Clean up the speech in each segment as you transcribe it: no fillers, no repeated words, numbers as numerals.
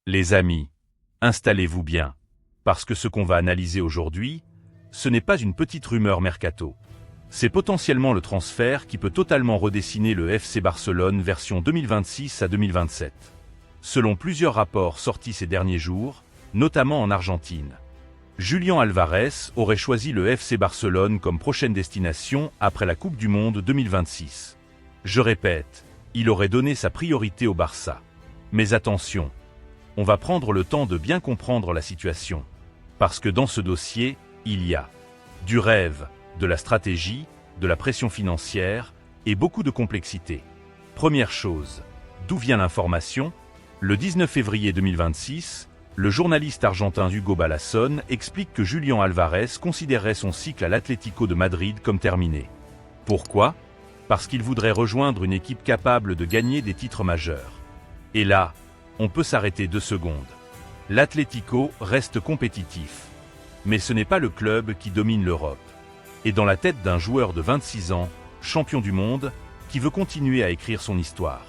Les amis, installez-vous bien, parce que ce qu'on va analyser aujourd'hui, ce n'est pas une petite rumeur mercato. C'est potentiellement le transfert qui peut totalement redessiner le FC Barcelone version 2026 à 2027. Selon plusieurs rapports sortis ces derniers jours, notamment en Argentine, Julián Álvarez aurait choisi le FC Barcelone comme prochaine destination après la Coupe du Monde 2026. Je répète, il aurait donné sa priorité au Barça. Mais attention, on va prendre le temps de bien comprendre la situation. Parce que dans ce dossier, il y a du rêve, de la stratégie, de la pression financière et beaucoup de complexité. Première chose, d'où vient l'information? Le 19 février 2026, le journaliste argentin Hugo Balasson explique que Julián Álvarez considérerait son cycle à l'Atlético de Madrid comme terminé. Pourquoi? Parce qu'il voudrait rejoindre une équipe capable de gagner des titres majeurs. Et là, on peut s'arrêter 2 secondes. L'Atlético reste compétitif. Mais ce n'est pas le club qui domine l'Europe. Et dans la tête d'un joueur de 26 ans, champion du monde, qui veut continuer à écrire son histoire,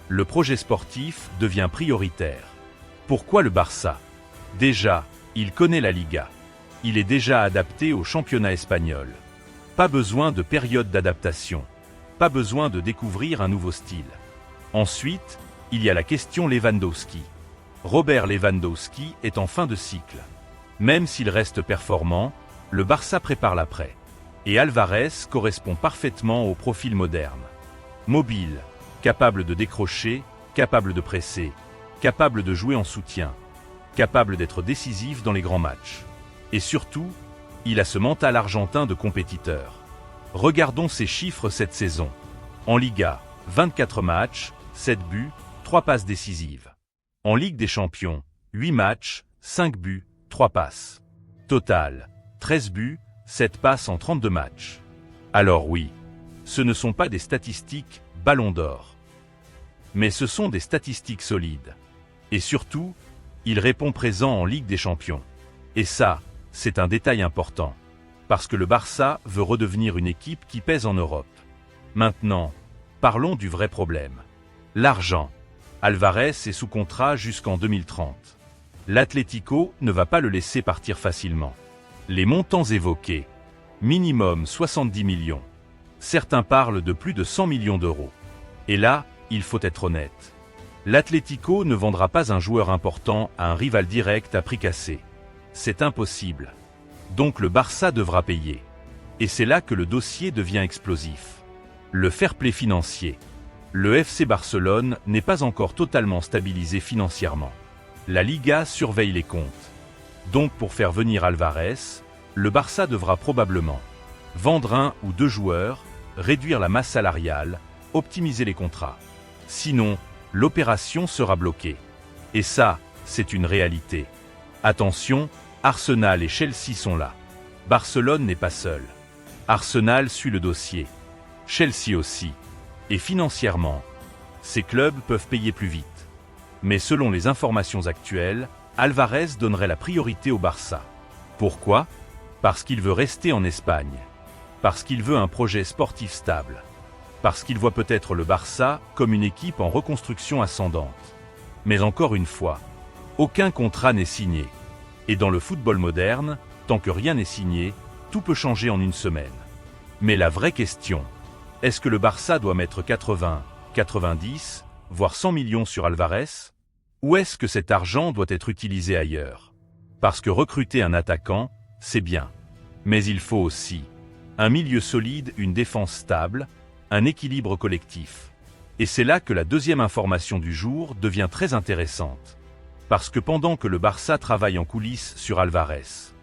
le projet sportif devient prioritaire. Pourquoi le Barça? Déjà, il connaît la Liga. Il est déjà adapté au championnat espagnol. Pas besoin de période d'adaptation. Pas besoin de découvrir un nouveau style. Ensuite, il y a la question Lewandowski. Robert Lewandowski est en fin de cycle. Même s'il reste performant, le Barça prépare l'après. Et Álvarez correspond parfaitement au profil moderne. Mobile, capable de décrocher, capable de presser, capable de jouer en soutien, capable d'être décisif dans les grands matchs. Et surtout, il a ce mental argentin de compétiteur. Regardons ses chiffres cette saison. En Liga, 24 matchs, 7 buts, 3 passes décisives. En Ligue des Champions, 8 matchs, 5 buts, 3 passes. Total, 13 buts, 7 passes en 32 matchs. Alors oui, ce ne sont pas des statistiques Ballon d'Or. Mais ce sont des statistiques solides. Et surtout, il répond présent en Ligue des Champions. Et ça, c'est un détail important. Parce que le Barça veut redevenir une équipe qui pèse en Europe. Maintenant, parlons du vrai problème. L'argent. Álvarez est sous contrat jusqu'en 2030. L'Atlético ne va pas le laisser partir facilement. Les montants évoqués, minimum 70 millions. Certains parlent de plus de 100 millions d'euros. Et là, il faut être honnête. L'Atlético ne vendra pas un joueur important à un rival direct à prix cassé. C'est impossible. Donc le Barça devra payer. Et c'est là que le dossier devient explosif. Le fair play financier. Le FC Barcelone n'est pas encore totalement stabilisé financièrement. La Liga surveille les comptes. Donc pour faire venir Álvarez, le Barça devra probablement vendre 1 ou 2 joueurs, réduire la masse salariale, optimiser les contrats. Sinon, l'opération sera bloquée. Et ça, c'est une réalité. Attention, Arsenal et Chelsea sont là. Barcelone n'est pas seul. Arsenal suit le dossier. Chelsea aussi. Et financièrement, ces clubs peuvent payer plus vite. Mais selon les informations actuelles, Álvarez donnerait la priorité au Barça. Pourquoi? Parce qu'il veut rester en Espagne. Parce qu'il veut un projet sportif stable. Parce qu'il voit peut-être le Barça comme une équipe en reconstruction ascendante. Mais encore une fois, aucun contrat n'est signé. Et dans le football moderne, tant que rien n'est signé, tout peut changer en une semaine. Mais la vraie question, est-ce que le Barça doit mettre 80, 90, voire 100 millions sur Álvarez? Ou est-ce que cet argent doit être utilisé ailleurs? Parce que recruter un attaquant, c'est bien. Mais il faut aussi un milieu solide, une défense stable, un équilibre collectif. Et c'est là que la deuxième information du jour devient très intéressante. Parce que pendant que le Barça travaille en coulisses sur Álvarez,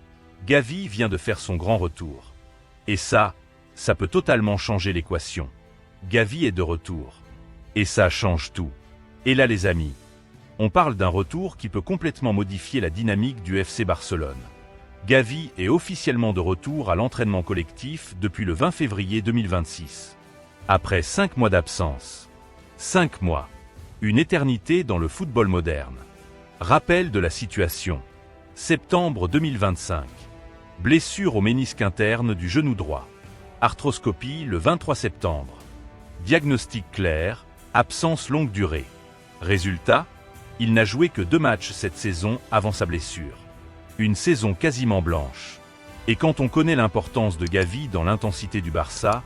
Gavi vient de faire son grand retour. Et ça peut totalement changer l'équation. Gavi est de retour. Et ça change tout. Et là les amis, on parle d'un retour qui peut complètement modifier la dynamique du FC Barcelone. Gavi est officiellement de retour à l'entraînement collectif depuis le 20 février 2026. Après 5 mois d'absence. 5 mois. Une éternité dans le football moderne. Rappel de la situation. Septembre 2025. Blessure au ménisque interne du genou droit. Arthroscopie le 23 septembre. Diagnostic clair, absence longue durée. Résultat, Il n'a joué que 2 matchs cette saison avant sa blessure. Une saison quasiment blanche. Et quand on connaît l'importance de Gavi dans l'intensité du Barça,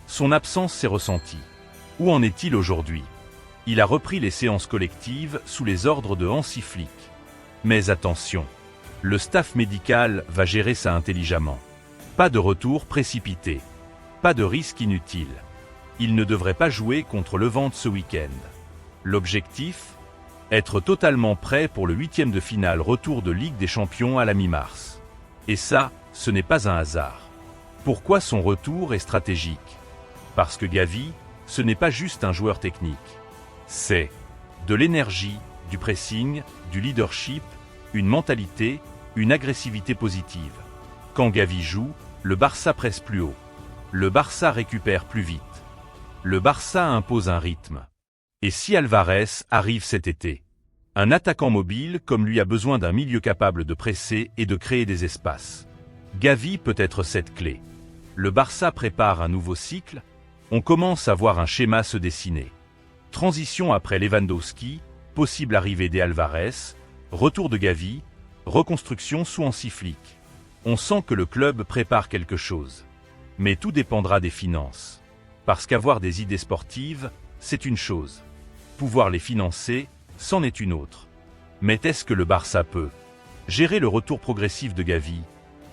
son absence s'est ressentie. Où en est-il aujourd'hui? Il a repris les séances collectives sous les ordres de Hansi Flick. Mais attention, le staff médical va gérer ça intelligemment. Pas de retour précipité. Pas de risque inutile. Il ne devrait pas jouer contre Levante ce week-end. L'objectif? Être totalement prêt pour le 8e de finale retour de Ligue des Champions à la mi-mars. Et ça, ce n'est pas un hasard. Pourquoi son retour est stratégique? Parce que Gavi, ce n'est pas juste un joueur technique. C'est de l'énergie, du pressing, du leadership, une mentalité, une agressivité positive. Quand Gavi joue, le Barça presse plus haut. Le Barça récupère plus vite. Le Barça impose un rythme. Et si Alvarez arrive cet été? Un attaquant mobile comme lui a besoin d'un milieu capable de presser et de créer des espaces. Gavi peut être cette clé. Le Barça prépare un nouveau cycle, on commence à voir un schéma se dessiner. Transition après Lewandowski, possible arrivée des Alvarez, retour de Gavi, reconstruction sous Hansi Flick. On sent que le club prépare quelque chose. Mais tout dépendra des finances. Parce qu'avoir des idées sportives, c'est une chose. Pouvoir les financer, c'en est une autre. Mais est-ce que le Barça peut gérer le retour progressif de Gavi,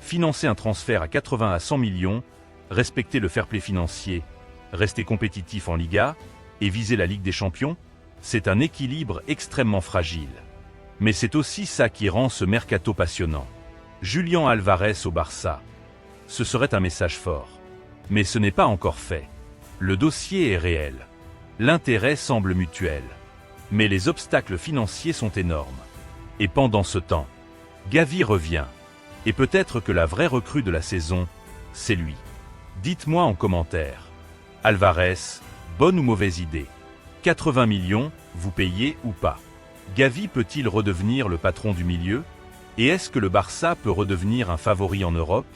financer un transfert à 80 à 100 millions, respecter le fair-play financier, rester compétitif en Liga et viser la Ligue des Champions? C'est un équilibre extrêmement fragile. Mais c'est aussi ça qui rend ce mercato passionnant. Julián Alvarez au Barça. Ce serait un message fort. Mais ce n'est pas encore fait. Le dossier est réel. L'intérêt semble mutuel. Mais les obstacles financiers sont énormes. Et pendant ce temps, Gavi revient. Et peut-être que la vraie recrue de la saison, c'est lui. Dites-moi en commentaire. Alvarez, bonne ou mauvaise idée? 80 millions, vous payez ou pas? Gavi peut-il redevenir le patron du milieu? Et est-ce que le Barça peut redevenir un favori en Europe?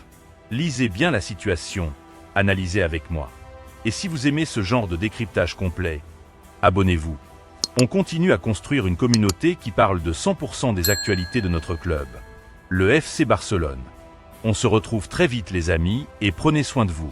Lisez bien la situation, analysez avec moi. Et si vous aimez ce genre de décryptage complet, abonnez-vous. On continue à construire une communauté qui parle de 100% des actualités de notre club, le FC Barcelone. On se retrouve très vite les amis et prenez soin de vous.